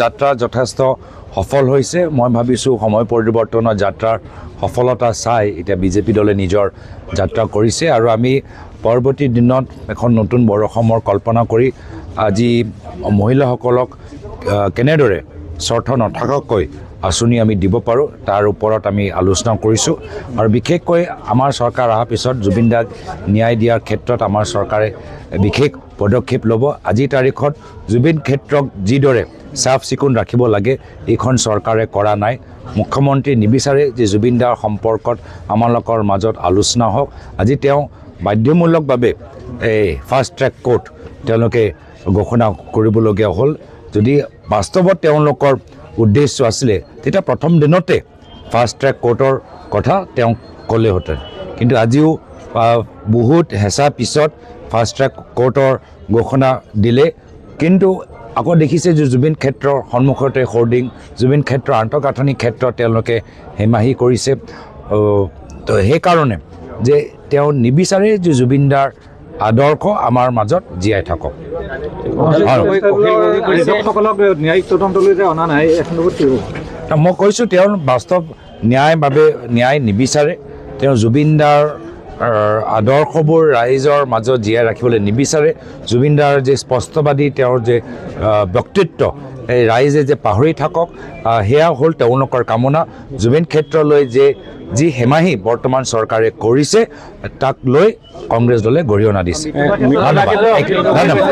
যাত্ৰা যথেষ্ট সফল হৈছে। মই ভাবিছোঁ সময় পৰিৱৰ্তনৰ যাত্ৰাৰ সফলতা চাই এতিয়া বিজেপি দলে নিজৰ যাত্ৰা কৰিছে আৰু আমি পৰৱৰ্তী দিনত এখন নতুন বড়ো অসমৰ কল্পনা কৰি আজি মহিলাসকলক কেনেদৰে স্বাৰ্থ নথকাকৈ আঁচনি আমি দিব পাৰোঁ তাৰ ওপৰত আমি আলোচনা কৰিছোঁ আৰু বিশেষকৈ আমাৰ চৰকাৰ অহাৰ পিছত জুবিন দাক ন্যায় দিয়াৰ ক্ষেত্ৰত আমাৰ চৰকাৰে বিশেষ পদক্ষেপ ল'ব। আজিৰ তাৰিখত জুবিন ক্ষেত্ৰক যিদৰে চাফ চিকুণ ৰাখিব লাগে এইখন চৰকাৰে কৰা নাই। মুখ্যমন্ত্ৰী নিবিচাৰে যে জুবিন দাৰ সম্পৰ্কত আমালোকৰ মাজত আলোচনা হওক। আজি তেওঁ বাধ্যমূলকভাৱে এই ফাষ্ট ট্ৰেক কোৰ্ট তেওঁলোকে ঘোষণা কৰিবলগীয়া হ'ল। যদি বাস্তৱত তেওঁলোকৰ উদ্দেশ্য আছিলে তেতিয়া প্ৰথম দিনতে ফাষ্ট ট্ৰেক কোৰ্টৰ কথা তেওঁ ক'লেহেঁতেন, কিন্তু আজিও বহুত হেঁচা পিছত ফাষ্ট ট্ৰেক কোৰ্টৰ ঘোষণা দিলে। কিন্তু আকৌ দেখিছে যে জুবিন ক্ষেত্ৰৰ সন্মুখতে হোৰ্ডিং, জুবিন ক্ষেত্ৰৰ আন্তঃগাঁথনি ক্ষেত্ৰত তেওঁলোকে হেমাহি কৰিছে। তো সেইকাৰণে যে তেওঁ নিবিচাৰে যে জুবিন দাৰ আদৰ্শ আমাৰ মাজত জীয়াই থাকক। মই কৈছোঁ তেওঁ বাস্তৱ ন্যায় নিবিচাৰে। তেওঁ জুবিন দাৰ আদৰ্শবোৰ ৰাইজৰ মাজত জীয়াই ৰাখিবলৈ নিবিচাৰে। জুবিন দাৰ যে স্পষ্টবাদী তেওঁৰ যে ব্যক্তিত্ব এই ৰাইজে যে পাহৰি থাকক সেয়া হ'ল তেওঁলোকৰ কামনা। জুবিন ক্ষেত্ৰলৈ যি হেমাহি বৰ্তমান চৰকাৰে কৰিছে তাক লৈ কংগ্ৰেছ দলে গৰিহণা দিছে। ধন্যবাদ।